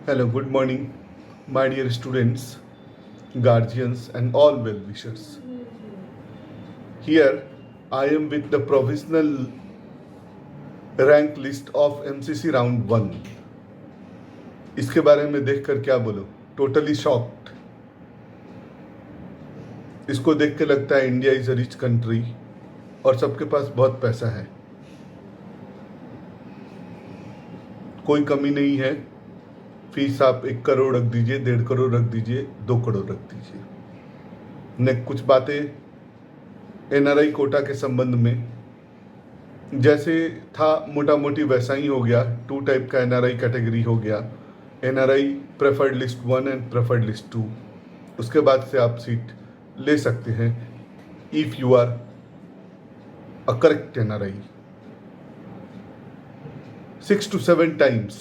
Hello, good morning, my dear students, guardians, and all well wishers. Here I am with the provisional rank list of MCC round 1. इसके बारे में देखकर क्या बोलो, totally shocked. इसको देख के लगता है India is a rich country और सबके पास बहुत पैसा है, कोई कमी नहीं है। फीस आप 1 करोड़ रख दीजिए, 1.5 करोड़ रख दीजिए, 2 करोड़ रख दीजिए। ने कुछ बातें एनआरआई कोटा के संबंध में, जैसे था मोटा मोटी वैसा ही हो गया। 2 टाइप का एनआरआई कैटेगरी हो गया, NRI preferred list 1 and preferred list 2। उसके बाद से आप सीट ले सकते हैं if you are a correct NRI. 6 to 7 times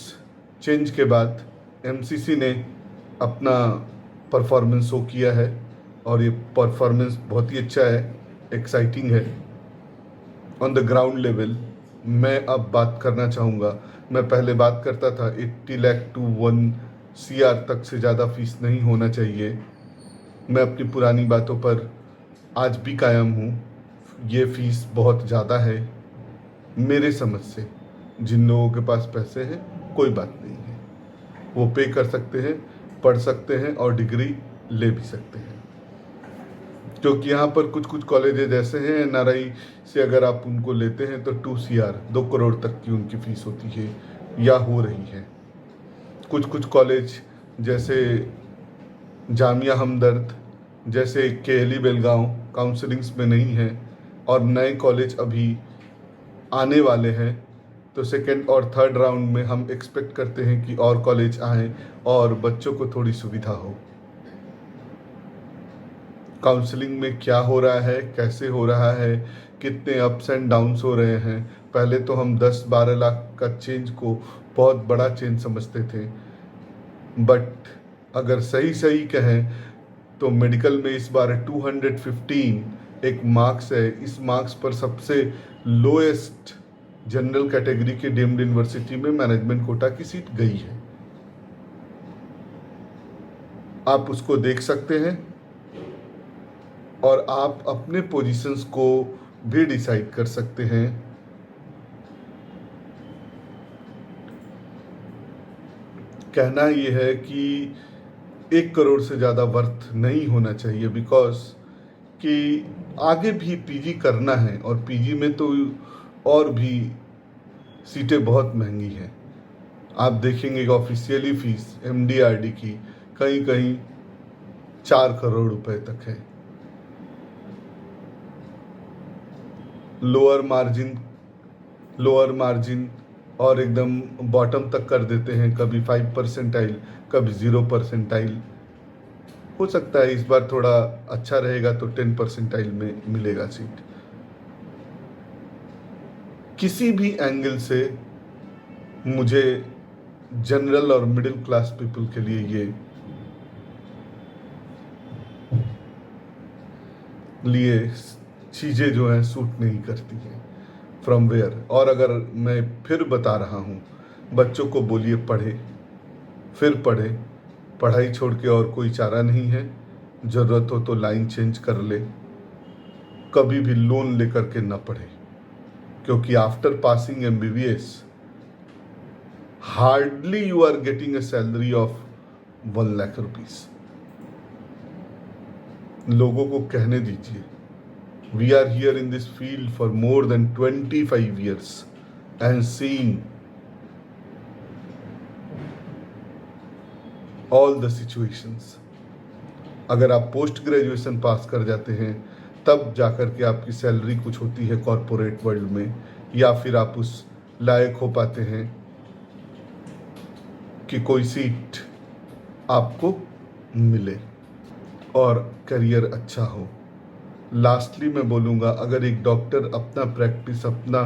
change के बाद एमसीसी ने अपना परफॉर्मेंस शो किया है और ये परफॉर्मेंस बहुत ही अच्छा है, एक्साइटिंग है। ऑन द ग्राउंड लेवल मैं अब बात करना चाहूँगा। मैं पहले बात करता था 80 लाख to 1 CR तक से ज़्यादा फीस नहीं होना चाहिए। मैं अपनी पुरानी बातों पर आज भी कायम हूँ। ये फीस बहुत ज़्यादा है मेरे समझ से। जिन लोगों के पास पैसे हैं कोई बात नहीं है, वो पे कर सकते हैं, पढ़ सकते हैं और डिग्री ले भी सकते हैं। क्योंकि यहाँ पर कुछ कुछ कॉलेजेस ऐसे हैं, एनआरआई से अगर आप उनको लेते हैं तो 2 CR 2 करोड़ तक की उनकी फ़ीस होती है या हो रही है। कुछ कुछ कॉलेज जैसे जामिया हमदर्द, जैसे केएलई बेलगांव काउंसलिंग्स में नहीं है और नए कॉलेज अभी आने वाले हैं, तो सेकेंड और थर्ड राउंड में हम एक्सपेक्ट करते हैं कि और कॉलेज आएँ और बच्चों को थोड़ी सुविधा हो। काउंसलिंग में क्या हो रहा है, कैसे हो रहा है, कितने अप्स एंड डाउन्स हो रहे हैं। पहले तो हम 10-12 लाख का चेंज को बहुत बड़ा चेंज समझते थे, बट अगर सही सही कहें तो मेडिकल में इस बार 215 एक मार्क्स है। इस मार्क्स पर सबसे लोएस्ट जनरल कैटेगरी के डीम्ड यूनिवर्सिटी में मैनेजमेंट कोटा की सीट गई है। आप उसको देख सकते हैं और आप अपने पोजीशंस को भी डिसाइड कर सकते हैं। कहना ये है कि 1 करोड़ से ज़्यादा वर्थ नहीं होना चाहिए, बिकॉज कि आगे भी पीजी करना है और पीजी में तो और भी सीटें बहुत महंगी हैं। आप देखेंगे कि ऑफिशियली फीस एमडीआरडी की कहीं कहीं 4 करोड़ रुपए तक है। लोअर मार्जिन और एकदम बॉटम तक कर देते हैं, कभी 5 परसेंटाइल, कभी 0 परसेंटाइल। हो सकता है इस बार थोड़ा अच्छा रहेगा तो 10 परसेंटाइल में मिलेगा सीट। किसी भी एंगल से मुझे जनरल और मिडिल क्लास पीपल के लिए ये चीज़ें जो हैं सूट नहीं करती हैं फ्रॉम वेयर। और अगर मैं फिर बता रहा हूँ, बच्चों को बोलिए पढ़े, फिर पढ़े। पढ़ाई छोड़ के और कोई चारा नहीं है। ज़रूरत हो तो लाइन चेंज कर ले, कभी भी लोन लेकर के न पढ़े, क्योंकि after passing MBBS hardly you are getting a salary of 1 lakh rupees. लोगों को कहने दीजिए, we are here in this field for more than 25 years and seeing all the situations. अगर आप पोस्ट ग्रेजुएशन पास कर जाते हैं तब जाकर के आपकी सैलरी कुछ होती है कॉरपोरेट वर्ल्ड में, या फिर आप उस लायक हो पाते हैं कि कोई सीट आपको मिले और करियर अच्छा हो। लास्टली मैं बोलूँगा, अगर एक डॉक्टर अपना प्रैक्टिस, अपना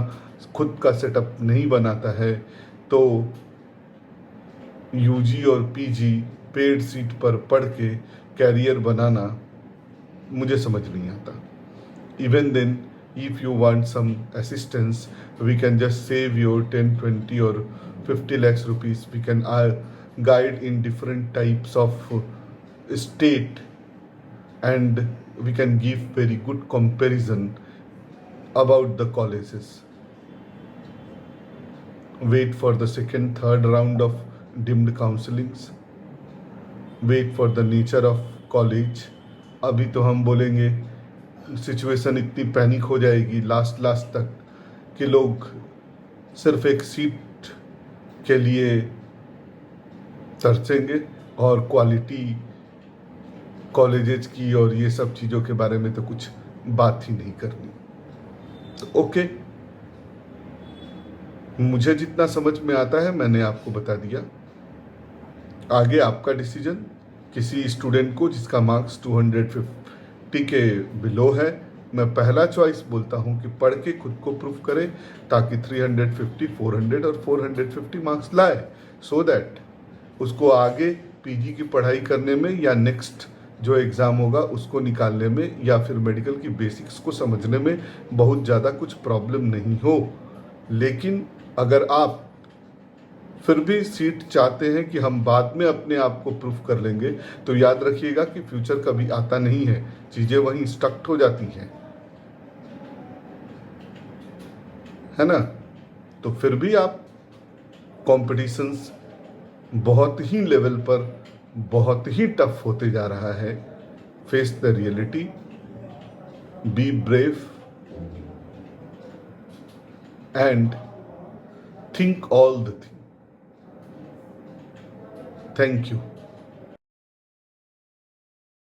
खुद का सेटअप नहीं बनाता है तो यूजी और पीजी पेड सीट पर पढ़ के कैरियर बनाना मुझे समझ नहीं आता। Even then if you want some assistance, we can just save your 10, 20 or 50 lakhs rupees. We can guide in different types of state, and we can give very good comparison about the colleges. Wait for the second, third round of dimmed counselings. Wait for the nature of college. अभी तो हम बोलेंगे situation इतनी panic हो जाएगी last तक कि लोग सिर्फ एक सीट के लिए तरसेंगे और क्वालिटी कॉलेजेस की और ये सब चीज़ों के बारे में तो कुछ बात ही नहीं करनी। तो ओके, मुझे जितना समझ में आता है मैंने आपको बता दिया। आगे आपका डिसीजन। किसी स्टूडेंट को जिसका मार्क्स 250 के बिलो है, मैं पहला चॉइस बोलता हूँ कि पढ़ के खुद को प्रूफ करे ताकि 350, 400 और 450 मार्क्स लाए, सो दैट उसको आगे पीजी की पढ़ाई करने में या नेक्स्ट जो एग्ज़ाम होगा उसको निकालने में या फिर मेडिकल की बेसिक्स को समझने में बहुत ज़्यादा कुछ प्रॉब्लम नहीं हो। लेकिन अगर आप फिर भी सीट चाहते हैं कि हम बाद में अपने आप को प्रूफ कर लेंगे, तो याद रखिएगा कि फ्यूचर कभी आता नहीं है, चीज़ें वहीं स्टक हो जाती हैं, है ना। तो फिर भी आप कॉम्पिटिशन्स बहुत ही लेवल पर बहुत ही टफ होते जा रहा है। Face the reality, be brave and think all the things. Thank you.